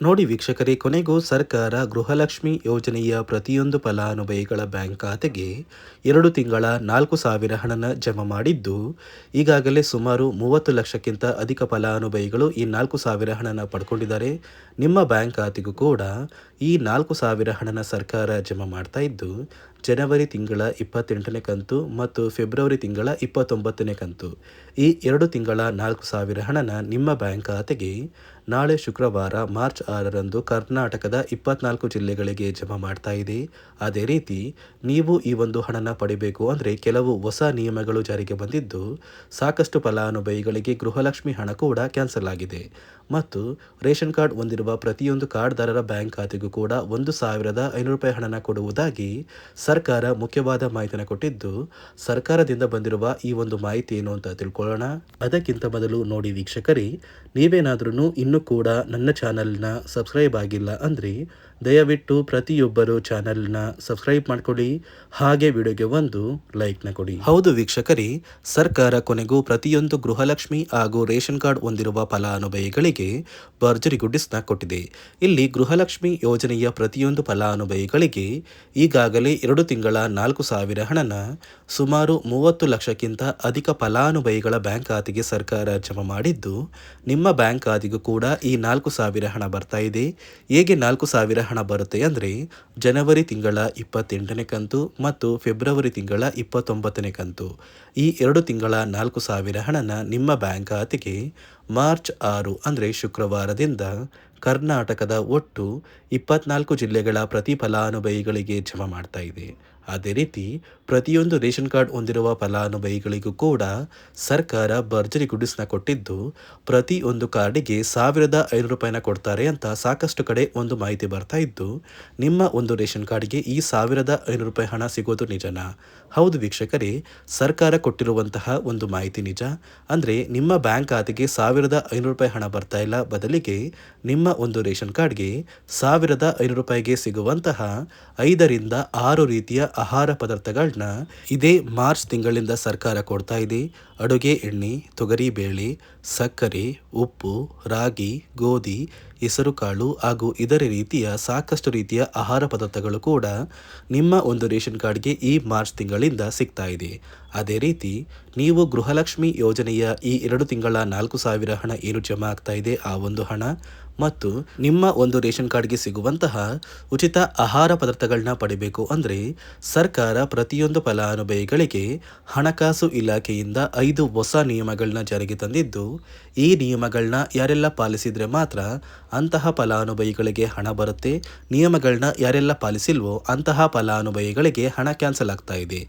ನೋಡಿ ವೀಕ್ಷಕರೇ, ಕೊನೆಗೂ ಸರ್ಕಾರ ಗೃಹಲಕ್ಷ್ಮಿ ಯೋಜನೆಯ ಪ್ರತಿಯೊಂದು ಫಲಾನುಭವಿಗಳ ಬ್ಯಾಂಕ್ ಖಾತೆಗೆ 2 ತಿಂಗಳ 4,000 ಹಣನ ಜಮಾ ಮಾಡಿದ್ದು, ಈಗಾಗಲೇ ಸುಮಾರು 30 ಲಕ್ಷಕ್ಕಿಂತ ಅಧಿಕ ಫಲಾನುಭವಿಗಳು ಈ 4,000 ಹಣನ ಪಡ್ಕೊಂಡಿದ್ದಾರೆ. ನಿಮ್ಮ ಬ್ಯಾಂಕ್ ಖಾತೆಗೂ ಕೂಡ ಈ 4,000 ಹಣನ ಸರ್ಕಾರ ಜಮಾ ಮಾಡ್ತಾ ಇದ್ದು, ಜನವರಿ ತಿಂಗಳ 28ನೇ ಕಂತು ಮತ್ತು ಫೆಬ್ರವರಿ ತಿಂಗಳ 29ನೇ ಕಂತು ಈ 2 ತಿಂಗಳ 4,000 ಹಣನ ನಿಮ್ಮ ಬ್ಯಾಂಕ್ ಖಾತೆಗೆ ನಾಳೆ ಶುಕ್ರವಾರ ಮಾರ್ಚ್ 6ರಂದು ಕರ್ನಾಟಕದ 24 ಜಿಲ್ಲೆಗಳಿಗೆ ಜಮಾ ಮಾಡ್ತಾ ಇದೆ. ಅದೇ ರೀತಿ ನೀವು ಈ ಒಂದು ಹಣನ ಪಡಿಬೇಕು ಅಂದರೆ ಕೆಲವು ಹೊಸ ನಿಯಮಗಳು ಜಾರಿಗೆ ಬಂದಿದ್ದು, ಸಾಕಷ್ಟು ಫಲಾನುಭವಿಗಳಿಗೆ ಗೃಹಲಕ್ಷ್ಮಿ ಹಣ ಕೂಡ ಕ್ಯಾನ್ಸಲ್ ಆಗಿದೆ ಮತ್ತು ರೇಷನ್ ಕಾರ್ಡ್ ಹೊಂದಿರುವ ಪ್ರತಿಯೊಂದು ಕಾರ್ಡ್ದಾರರ ಬ್ಯಾಂಕ್ ಖಾತೆಗೂ ಕೂಡ 1,500 ರೂಪಾಯಿ ಹಣನ ಕೊಡುವುದಾಗಿ ಸರ್ಕಾರ ಮುಖ್ಯವಾದ ಮಾಹಿತಿನ ಕೊಟ್ಟಿದ್ದು, ಸರ್ಕಾರದಿಂದ ಬಂದಿರುವ ಈ ಒಂದು ಮಾಹಿತಿ ಏನು ಅಂತ ತಿಳ್ಕೊಳ್ಳೋಣ. ಅದಕ್ಕಿಂತ ಮೊದಲು ನೋಡಿ ವೀಕ್ಷಕರೇ, ನೀವೇನಾದ್ರೂ ಇನ್ನೂ ಕೂಡ ನನ್ನ ಚಾನಲ್ನ ಸಬ್ಸ್ಕ್ರೈಬ್ ಆಗಿಲ್ಲ ಅಂದರೆ ದಯವಿಟ್ಟು ಪ್ರತಿಯೊಬ್ಬರು ಚಾನಲ್ನ ಸಬ್ಸ್ಕ್ರೈಬ್ ಮಾಡ್ಕೊಳ್ಳಿ, ಹಾಗೆ ವಿಡಿಯೋಗೆ ಒಂದು ಲೈಕ್ನ ಕೊಡಿ. ಹೌದು ವೀಕ್ಷಕರೇ, ಸರ್ಕಾರ ಕೊನೆಗೂ ಪ್ರತಿಯೊಂದು ಗೃಹಲಕ್ಷ್ಮಿ ಹಾಗೂ ರೇಷನ್ ಕಾರ್ಡ್ ಹೊಂದಿರುವ ಫಲಾನುಭವಿಗಳಿಗೆ ಭರ್ಜರಿ ಗುಡ್ಡಿಸ್ನ ಕೊಟ್ಟಿದೆ. ಇಲ್ಲಿ ಗೃಹಲಕ್ಷ್ಮಿ ಯೋಜನೆಯ ಪ್ರತಿಯೊಂದು ಫಲಾನುಭವಿಗಳಿಗೆ ಈಗಾಗಲೇ 2 ತಿಂಗಳ 4,000 ಹಣನ ಸುಮಾರು 30 ಲಕ್ಷಕ್ಕಿಂತ ಅಧಿಕ ಫಲಾನುಭವಿಗಳ ಬ್ಯಾಂಕ್ ಖಾತೆಗೆ ಸರ್ಕಾರ ಜಮಾ ಮಾಡಿದ್ದು, ನಿಮ್ಮ ಬ್ಯಾಂಕ್ ಖಾತೆಗೂ ಕೂಡ ಈ 4,000 ಹಣ ಬರ್ತಾ ಇದೆ. ಹೇಗೆ 4,000 ಹಣ ಬರುತ್ತೆ ಅಂದರೆ ಜನವರಿ ತಿಂಗಳ 28ನೇ ಕಂತು ಮತ್ತು ಫೆಬ್ರವರಿ ತಿಂಗಳ 29ನೇ ಕಂತು ಈ 2 ತಿಂಗಳ 4,000 ಹಣನ ನಿಮ್ಮ ಬ್ಯಾಂಕ್ ಖಾತೆಗೆ ಮಾರ್ಚ್ 6 ಅಂದರೆ ಶುಕ್ರವಾರದಿಂದ ಕರ್ನಾಟಕದ ಒಟ್ಟು 24 ಜಿಲ್ಲೆಗಳ ಪ್ರತಿ ಫಲಾನುಭವಿಗಳಿಗೆ ಜಮಾ ಮಾಡ್ತಾ ಇದೆ. ಅದೇ ರೀತಿ ಪ್ರತಿಯೊಂದು ರೇಷನ್ ಕಾರ್ಡ್ ಹೊಂದಿರುವ ಫಲಾನುಭವಿಗಳಿಗೂ ಕೂಡ ಸರ್ಕಾರ ಭರ್ಜರಿ ಗುಡ್ಡಿಸ್ನ ಕೊಟ್ಟಿದ್ದು, ಪ್ರತಿ ಒಂದು ಕಾರ್ಡಿಗೆ 1,500 ರೂಪಾಯಿನ ಕೊಡ್ತಾರೆ ಅಂತ ಸಾಕಷ್ಟು ಕಡೆ ಒಂದು ಮಾಹಿತಿ ಬರ್ತಾ ಇದ್ದು, ನಿಮ್ಮ ಒಂದು ರೇಷನ್ ಕಾರ್ಡ್ಗೆ ಈ 1,500 ರೂಪಾಯಿ ಹಣ ಸಿಗೋದು ನಿಜನಾ? ಹೌದು ವೀಕ್ಷಕರೇ, ಸರ್ಕಾರ ಕೊಟ್ಟಿರುವಂತಹ ಒಂದು ಮಾಹಿತಿ ನಿಜ. ಅಂದರೆ ನಿಮ್ಮ ಬ್ಯಾಂಕ್ ಖಾತೆಗೆ 1,500 ರೂಪಾಯಿ ಹಣ ಬರ್ತಾ ಇಲ್ಲ, ಬದಲಿಗೆ ನಿಮ್ಮ ಒಂದು ರೇಷನ್ ಕಾರ್ಡ್ಗೆ 1,500 ರೂಪಾಯಿಗೆ ಸಿಗುವಂತಹ 5ರಿಂದ 6 ರೀತಿಯ ಆಹಾರ ಪದಾರ್ಥಗಳನ್ನ ಇದೇ ಮಾರ್ಚ್ ತಿಂಗಳಿಂದ ಸರ್ಕಾರ ಕೊಡ್ತಾ ಇದೆ. ಅಡುಗೆ ಎಣ್ಣೆ, ತೊಗರಿ ಬೇಳೆ, ಸಕ್ಕರೆ, ಉಪ್ಪು, ರಾಗಿ, ಗೋಧಿ, ಹೆಸರುಕಾಳು ಹಾಗೂ ಇತರೆ ರೀತಿಯ ಸಾಕಷ್ಟು ರೀತಿಯ ಆಹಾರ ಪದಾರ್ಥಗಳು ಕೂಡ ನಿಮ್ಮ ಒಂದು ರೇಷನ್ ಕಾರ್ಡ್ಗೆ ಈ ಮಾರ್ಚ್ ತಿಂಗಳಿಂದ ಸಿಗ್ತಾ ಇದೆ. ಅದೇ ರೀತಿ ನೀವು ಗೃಹಲಕ್ಷ್ಮಿ ಯೋಜನೆಯ ಈ 2 ತಿಂಗಳ 4,000 ಹಣ ಏನು ಜಮಾ ಆಗ್ತಾ ಇದೆ ಆ ಒಂದು ಹಣ ಮತ್ತು ನಿಮ್ಮ ಒಂದು ರೇಷನ್ ಕಾರ್ಡ್ಗೆ ಸಿಗುವಂತಹ ಉಚಿತ ಆಹಾರ ಪದಾರ್ಥಗಳನ್ನ ಪಡಿಬೇಕು ಅಂದರೆ ಸರ್ಕಾರ ಪ್ರತಿಯೊಂದು ಫಲಾನುಭವಿಗಳಿಗೆ ಹಣಕಾಸು ಇಲಾಖೆಯಿಂದ 5 ಹೊಸ ನಿಯಮಗಳನ್ನ ಜಾರಿಗೆ ತಂದಿದ್ದು, ಈ ನಿಯಮಗಳನ್ನ ಯಾರೆಲ್ಲ ಪಾಲಿಸಿದರೆ ಮಾತ್ರ ಅಂತಹ ಫಲಾನುಭವಿಗಳಿಗೆ ಹಣ ಬರುತ್ತೆ, ನಿಯಮಗಳನ್ನ ಯಾರೆಲ್ಲ ಪಾಲಿಸಿಲ್ವೋ ಅಂತಹ ಫಲಾನುಭವಿಗಳಿಗೆ ಹಣ ಕ್ಯಾನ್ಸಲ್ ಆಗ್ತಾ ಇದೆ.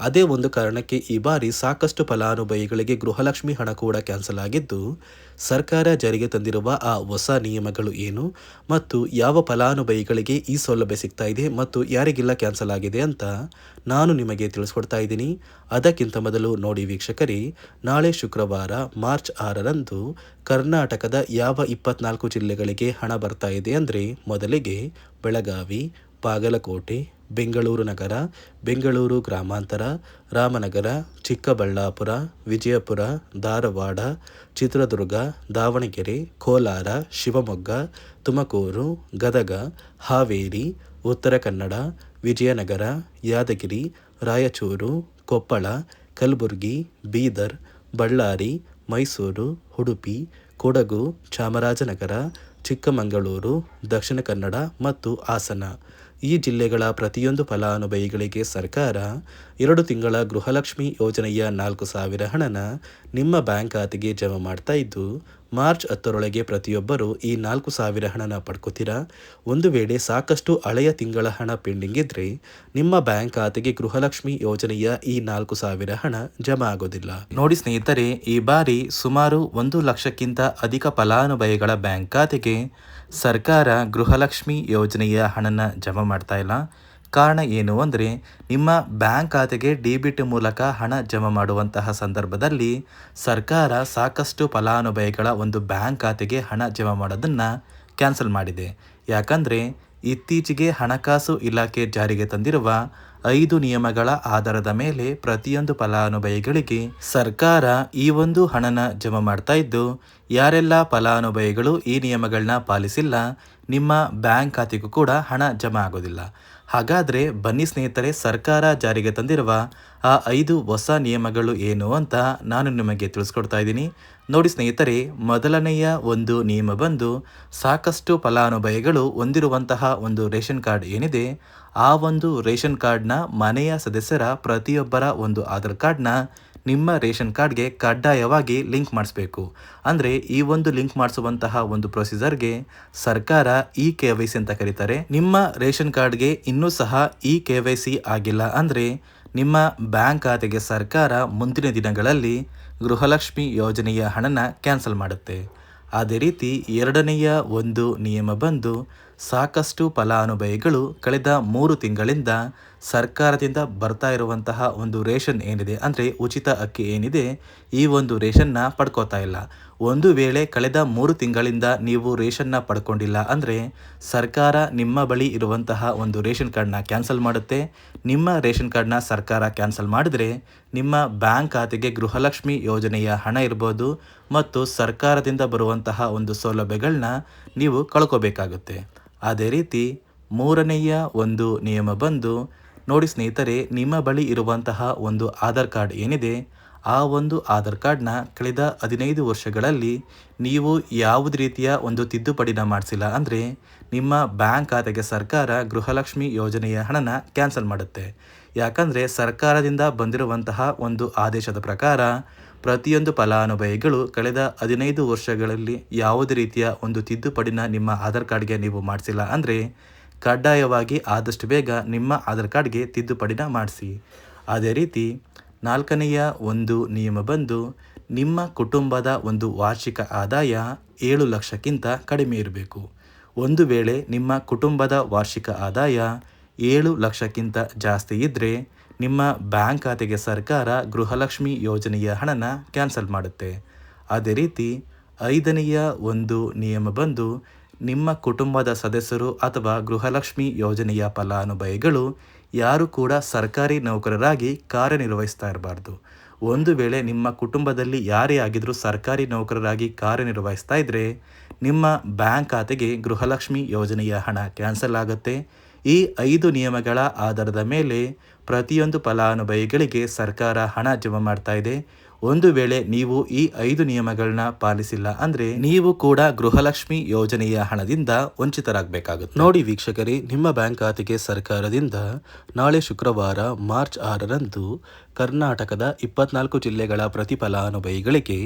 ಅದೇ ಒಂದು ಕಾರಣಕ್ಕೆ ಈ ಬಾರಿ ಸಾಕಷ್ಟು ಫಲಾನುಭವಿಗಳಿಗೆ ಗೃಹಲಕ್ಷ್ಮಿ ಹಣ ಕೂಡ ಕ್ಯಾನ್ಸಲ್ ಆಗಿದ್ದು, ಸರ್ಕಾರ ಜಾರಿಗೆ ತಂದಿರುವ ಆ ಹೊಸ ನಿಯಮಗಳು ಏನು ಮತ್ತು ಯಾವ ಫಲಾನುಭವಿಗಳಿಗೆ ಈ ಸೌಲಭ್ಯ ಸಿಗ್ತಾ ಇದೆ ಮತ್ತು ಯಾರಿಗೆಲ್ಲ ಕ್ಯಾನ್ಸಲ್ ಆಗಿದೆ ಅಂತ ನಾನು ನಿಮಗೆ ತಿಳಿಸ್ಕೊಡ್ತಾ ಇದ್ದೀನಿ. ಅದಕ್ಕಿಂತ ಮೊದಲು ನೋಡಿ ವೀಕ್ಷಕರೇ, ನಾಳೆ ಶುಕ್ರವಾರ ಮಾರ್ಚ್ 6ರಂದು ಕರ್ನಾಟಕದ ಯಾವ 24 ಜಿಲ್ಲೆಗಳಿಗೆ ಹಣ ಬರ್ತಾ ಇದೆ ಅಂದರೆ ಮೊದಲಿಗೆ ಬೆಳಗಾವಿ, ಬಾಗಲಕೋಟೆ, ಬೆಂಗಳೂರು ನಗರ, ಬೆಂಗಳೂರು ಗ್ರಾಮಾಂತರ, ರಾಮನಗರ, ಚಿಕ್ಕಬಳ್ಳಾಪುರ, ವಿಜಯಪುರ, ಧಾರವಾಡ, ಚಿತ್ರದುರ್ಗ, ದಾವಣಗೆರೆ, ಕೋಲಾರ, ಶಿವಮೊಗ್ಗ, ತುಮಕೂರು, ಗದಗ, ಹಾವೇರಿ, ಉತ್ತರ ಕನ್ನಡ, ವಿಜಯನಗರ, ಯಾದಗಿರಿ, ರಾಯಚೂರು, ಕೊಪ್ಪಳ, ಕಲಬುರಗಿ, ಬೀದರ್, ಬಳ್ಳಾರಿ, ಮೈಸೂರು, ಉಡುಪಿ, ಕೊಡಗು, ಚಾಮರಾಜನಗರ, ಚಿಕ್ಕಮಗಳೂರು, ದಕ್ಷಿಣ ಕನ್ನಡ ಮತ್ತು ಹಾಸನ ಈ ಜಿಲ್ಲೆಗಳ ಪ್ರತಿಯೊಂದು ಫಲಾನುಭವಿಗಳಿಗೆ ಸರ್ಕಾರ 2 ತಿಂಗಳ ಗೃಹಲಕ್ಷ್ಮಿ ಯೋಜನೆಯ 4,000 ಹಣನ ನಿಮ್ಮ ಬ್ಯಾಂಕ್ ಖಾತೆಗೆ ಜಮಾ ಮಾಡ್ತಾ ಇದ್ದು, ಮಾರ್ಚ್ 10ರೊಳಗೆ ಪ್ರತಿಯೊಬ್ಬರು ಈ 4,000 ಹಣನ ಪಡ್ಕೋತೀರಾ. ಒಂದು ವೇಳೆ ಸಾಕಷ್ಟು ಹಳೆಯ ತಿಂಗಳ ಹಣ ಪೆಂಡಿಂಗ್ ಇದ್ರೆ ನಿಮ್ಮ ಬ್ಯಾಂಕ್ ಖಾತೆಗೆ ಗೃಹಲಕ್ಷ್ಮಿ ಯೋಜನೆಯ ಈ 4,000 ಹಣ ಜಮಾ ಆಗೋದಿಲ್ಲ. ನೋಡಿ ಸ್ನೇಹಿತರೆ, ಈ ಬಾರಿ ಸುಮಾರು 1 ಲಕ್ಷಕ್ಕಿಂತ ಅಧಿಕ ಫಲಾನುಭವಿಗಳ ಬ್ಯಾಂಕ್ ಖಾತೆಗೆ ಸರ್ಕಾರ ಗೃಹಲಕ್ಷ್ಮಿ ಯೋಜನೆಯ ಹಣನ ಜಮಾ ಮಾಡ್ತಾ ಇಲ್ಲ. ಕಾರಣ ಏನು ಅಂದರೆ ನಿಮ್ಮ ಬ್ಯಾಂಕ್ ಖಾತೆಗೆ ಡೆಬಿಟ್ ಮೂಲಕ ಹಣ ಜಮಾ ಮಾಡುವಂತಹ ಸಂದರ್ಭದಲ್ಲಿ ಸರ್ಕಾರ ಸಾಕಷ್ಟು ಫಲಾನುಭವಿಗಳ ಒಂದು ಬ್ಯಾಂಕ್ ಖಾತೆಗೆ ಹಣ ಜಮಾ ಮಾಡೋದನ್ನು ಕ್ಯಾನ್ಸಲ್ ಮಾಡಿದೆ. ಯಾಕಂದರೆ ಇತ್ತೀಚೆಗೆ ಹಣಕಾಸು ಇಲಾಖೆ ಜಾರಿಗೆ ತಂದಿರುವ 5 ನಿಯಮಗಳ ಆಧಾರದ ಮೇಲೆ ಪ್ರತಿಯೊಂದು ಫಲಾನುಭವಿಗಳಿಗೆ ಸರ್ಕಾರ ಈ ಒಂದು ಹಣನ ಜಮಾ ಮಾಡ್ತಾ ಇದ್ದು, ಯಾರೆಲ್ಲ ಫಲಾನುಭವಿಗಳು ಈ ನಿಯಮಗಳನ್ನ ಪಾಲಿಸಿಲ್ಲ ನಿಮ್ಮ ಬ್ಯಾಂಕ್ ಖಾತೆಗೂ ಕೂಡ ಹಣ ಜಮಾ ಆಗೋದಿಲ್ಲ. ಹಾಗಾದರೆ ಬನ್ನಿ ಸ್ನೇಹಿತರೆ, ಸರ್ಕಾರ ಜಾರಿಗೆ ತಂದಿರುವ ಆ 5 ಹೊಸ ನಿಯಮಗಳು ಏನು ಅಂತ ನಾನು ನಿಮಗೆ ತಿಳಿಸ್ಕೊಡ್ತಾ ಇದ್ದೀನಿ. ನೋಡಿ ಸ್ನೇಹಿತರೆ, ಮೊದಲನೆಯ ಒಂದು ನಿಯಮ ಬಂದು ಸಾಕಷ್ಟು ಫಲಾನುಭವಿಗಳು ಹೊಂದಿರುವಂತಹ ಒಂದು ರೇಷನ್ ಕಾರ್ಡ್ ಏನಿದೆ, ಆ ಒಂದು ರೇಷನ್ ಕಾರ್ಡ್ನ ಮನೆಯ ಸದಸ್ಯರ ಪ್ರತಿಯೊಬ್ಬರ ಒಂದು ಆಧಾರ್ ಕಾರ್ಡ್ನ ನಿಮ್ಮ ರೇಷನ್ ಕಾರ್ಡ್ಗೆ ಕಡ್ಡಾಯವಾಗಿ ಲಿಂಕ್ ಮಾಡಿಸ್ಬೇಕು. ಅಂದರೆ ಈ ಒಂದು ಲಿಂಕ್ ಮಾಡಿಸುವಂತಹ ಒಂದು ಪ್ರೊಸೀಜರ್ಗೆ ಸರ್ಕಾರ KYC ಅಂತ ಕರೀತಾರೆ. ನಿಮ್ಮ ರೇಷನ್ ಕಾರ್ಡ್ಗೆ ಇನ್ನೂ ಸಹ KYC ಆಗಿಲ್ಲ ಅಂದರೆ ನಿಮ್ಮ ಬ್ಯಾಂಕ್ ಖಾತೆಗೆ ಸರ್ಕಾರ ಮುಂದಿನ ದಿನಗಳಲ್ಲಿ ಗೃಹಲಕ್ಷ್ಮಿ ಯೋಜನೆಯ ಹಣನ ಕ್ಯಾನ್ಸಲ್ ಮಾಡುತ್ತೆ. ಅದೇ ರೀತಿ ಎರಡನೆಯ ಒಂದು ನಿಯಮ ಬಂದು ಸಾಕಷ್ಟು ಫಲಾನುಭವಿಗಳು ಕಳೆದ 3 ತಿಂಗಳಿಂದ ಸರ್ಕಾರದಿಂದ ಬರ್ತಾ ಇರುವಂತಹ ಒಂದು ರೇಷನ್ ಏನಿದೆ, ಅಂದರೆ ಉಚಿತ ಅಕ್ಕಿ ಏನಿದೆ, ಈ ಒಂದು ರೇಷನ್ನ ಪಡ್ಕೋತಾ ಇಲ್ಲ. ಒಂದು ವೇಳೆ ಕಳೆದ 3 ತಿಂಗಳಿಂದ ನೀವು ರೇಷನ್ನ ಪಡ್ಕೊಂಡಿಲ್ಲ ಅಂದರೆ ಸರ್ಕಾರ ನಿಮ್ಮ ಬಳಿ ಇರುವಂತಹ ಒಂದು ರೇಷನ್ ಕಾರ್ಡ್ನ ಕ್ಯಾನ್ಸಲ್ ಮಾಡುತ್ತೆ. ನಿಮ್ಮ ರೇಷನ್ ಕಾರ್ಡ್ನ ಸರ್ಕಾರ ಕ್ಯಾನ್ಸಲ್ ಮಾಡಿದರೆ ನಿಮ್ಮ ಬ್ಯಾಂಕ್ ಖಾತೆಗೆ ಗೃಹಲಕ್ಷ್ಮಿ ಯೋಜನೆಯ ಹಣ ಇರ್ಬೋದು ಮತ್ತು ಸರ್ಕಾರದಿಂದ ಬರುವಂತಹ ಒಂದು ಸೌಲಭ್ಯಗಳನ್ನ ನೀವು ಕಳ್ಕೋಬೇಕಾಗುತ್ತೆ. ಅದೇ ರೀತಿ ಮೂರನೆಯ ಒಂದು ನಿಯಮ ಬಂದು ನೋಡಿ ಸ್ನೇಹಿತರೆ, ನಿಮ್ಮ ಬಳಿ ಇರುವಂತಹ ಒಂದು ಆಧಾರ್ ಕಾರ್ಡ್ ಏನಿದೆ, ಆ ಒಂದು ಆಧಾರ್ ಕಾರ್ಡ್ನ ಕಳೆದ 15 ವರ್ಷಗಳಲ್ಲಿ ನೀವು ಯಾವುದೇ ರೀತಿಯ ಒಂದು ತಿದ್ದುಪಡಿನ ಮಾಡಿಸಿಲ್ಲ ಅಂದರೆ ನಿಮ್ಮ ಬ್ಯಾಂಕ್ ಖಾತೆಗೆ ಸರ್ಕಾರ ಗೃಹಲಕ್ಷ್ಮಿ ಯೋಜನೆಯ ಹಣನ ಕ್ಯಾನ್ಸಲ್ ಮಾಡುತ್ತೆ. ಯಾಕಂದರೆ ಸರ್ಕಾರದಿಂದ ಬಂದಿರುವಂತಹ ಒಂದು ಆದೇಶದ ಪ್ರಕಾರ ಪ್ರತಿಯೊಂದು ಫಲಾನುಭವಿಗಳು ಕಳೆದ 15 ವರ್ಷಗಳಲ್ಲಿ ಯಾವುದೇ ರೀತಿಯ ಒಂದು ತಿದ್ದುಪಡಿನ ನಿಮ್ಮ ಆಧಾರ್ ಕಾರ್ಡ್ಗೆ ನೀವು ಮಾಡಿಸಿಲ್ಲ ಅಂದರೆ ಕಡ್ಡಾಯವಾಗಿ ಆದಷ್ಟು ಬೇಗ ನಿಮ್ಮ ಆಧಾರ್ ಕಾರ್ಡ್ಗೆ ತಿದ್ದುಪಡಿನ ಮಾಡಿಸಿ. ಅದೇ ರೀತಿ ನಾಲ್ಕನೆಯ ಒಂದು ನಿಯಮ ಬಂದು ನಿಮ್ಮ ಕುಟುಂಬದ ಒಂದು ವಾರ್ಷಿಕ ಆದಾಯ 7 ಲಕ್ಷಕ್ಕಿಂತ ಕಡಿಮೆ ಇರಬೇಕು. ಒಂದು ವೇಳೆ ನಿಮ್ಮ ಕುಟುಂಬದ ವಾರ್ಷಿಕ ಆದಾಯ 7 ಲಕ್ಷಕ್ಕಿಂತ ಜಾಸ್ತಿ ಇದ್ದರೆ ನಿಮ್ಮ ಬ್ಯಾಂಕ್ ಖಾತೆಗೆ ಸರ್ಕಾರ ಗೃಹಲಕ್ಷ್ಮಿ ಯೋಜನೆಯ ಹಣನ ಕ್ಯಾನ್ಸಲ್ ಮಾಡುತ್ತೆ. ಅದೇ ರೀತಿ ಐದನೆಯ ಒಂದು ನಿಯಮ ಬಂದು ನಿಮ್ಮ ಕುಟುಂಬದ ಸದಸ್ಯರು ಅಥವಾ ಗೃಹಲಕ್ಷ್ಮಿ ಯೋಜನೆಯ ಫಲಾನುಭವಿಗಳು ಯಾರು ಕೂಡ ಸರ್ಕಾರಿ ನೌಕರರಾಗಿ ಕಾರ್ಯನಿರ್ವಹಿಸ್ತಾ ಇರಬಾರ್ದು. ಒಂದು ವೇಳೆ ನಿಮ್ಮ ಕುಟುಂಬದಲ್ಲಿ ಯಾರೇ ಆಗಿದ್ರೂ ಸರ್ಕಾರಿ ನೌಕರರಾಗಿ ಕಾರ್ಯನಿರ್ವಹಿಸ್ತಾ ಇದ್ದರೆ ನಿಮ್ಮ ಬ್ಯಾಂಕ್ ಖಾತೆಗೆ ಗೃಹಲಕ್ಷ್ಮಿ ಯೋಜನೆಯ ಹಣ ಕ್ಯಾನ್ಸಲ್ ಆಗುತ್ತೆ. ಈ 5 ನಿಯಮಗಳ ಆಧಾರದ ಮೇಲೆ ಪ್ರತಿಯೊಂದು ಫಲಾನುಭವಿಗಳಿಗೆ ಸರ್ಕಾರ ಹಣ ಜಮಾ ಮಾಡ್ತಾ ಇದೆ. ಒಂದು ವೇಳೆ ನೀವು ಈ 5 ನಿಯಮಗಳನ್ನ ಪಾಲಿಸಿಲ್ಲ ಅಂದರೆ ನೀವು ಕೂಡ ಗೃಹಲಕ್ಷ್ಮಿ ಯೋಜನೆಯ ಹಣದಿಂದ ವಂಚಿತರಾಗಬೇಕಾಗುತ್ತೆ. ನೋಡಿ ವೀಕ್ಷಕರೇ, ನಿಮ್ಮ ಬ್ಯಾಂಕ್ ಖಾತೆಗೆ ಸರ್ಕಾರದಿಂದ ನಾಳೆ ಶುಕ್ರವಾರ ಮಾರ್ಚ್ 6ರಂದು ಕರ್ನಾಟಕದ 24 ಜಿಲ್ಲೆಗಳ ಪ್ರತಿ ಫಲಾನುಭವಿಗಳಿಗೆ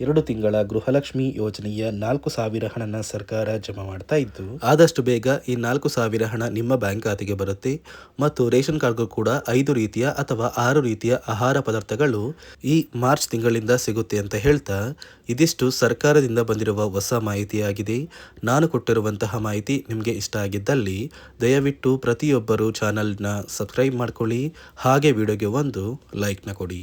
2 ತಿಂಗಳ ಗೃಹಲಕ್ಷ್ಮಿ ಯೋಜನೆಯ 4,000 ಹಣನ ಸರ್ಕಾರ ಜಮಾ ಮಾಡ್ತಾ ಇದ್ದು, ಆದಷ್ಟು ಬೇಗ ಈ 4,000 ಹಣ ನಿಮ್ಮ ಬ್ಯಾಂಕ್ ಖಾತೆಗೆ ಬರುತ್ತೆ. ಮತ್ತು ರೇಷನ್ ಕಾರ್ಡ್ಗೂ ಕೂಡ 5 ರೀತಿಯ ಅಥವಾ 6 ರೀತಿಯ ಆಹಾರ ಪದಾರ್ಥಗಳು ಈ ಮಾರ್ಚ್ ತಿಂಗಳಿಂದ ಸಿಗುತ್ತೆ ಅಂತ ಹೇಳ್ತಾ, ಇದಿಷ್ಟು ಸರ್ಕಾರದಿಂದ ಬಂದಿರುವ ಹೊಸ ಮಾಹಿತಿಯಾಗಿದೆ. ನಾನು ಕೊಟ್ಟಿರುವಂತಹ ಮಾಹಿತಿ ನಿಮಗೆ ಇಷ್ಟ ಆಗಿದ್ದಲ್ಲಿ ದಯವಿಟ್ಟು ಪ್ರತಿಯೊಬ್ಬರು ಚಾನಲ್ನ ಸಬ್ಸ್ಕ್ರೈಬ್ ಮಾಡ್ಕೊಳ್ಳಿ, ಹಾಗೆ ವಿಡಿಯೋಗೆ ಒಂದು ಲೈಕ್ನ ಕೊಡಿ.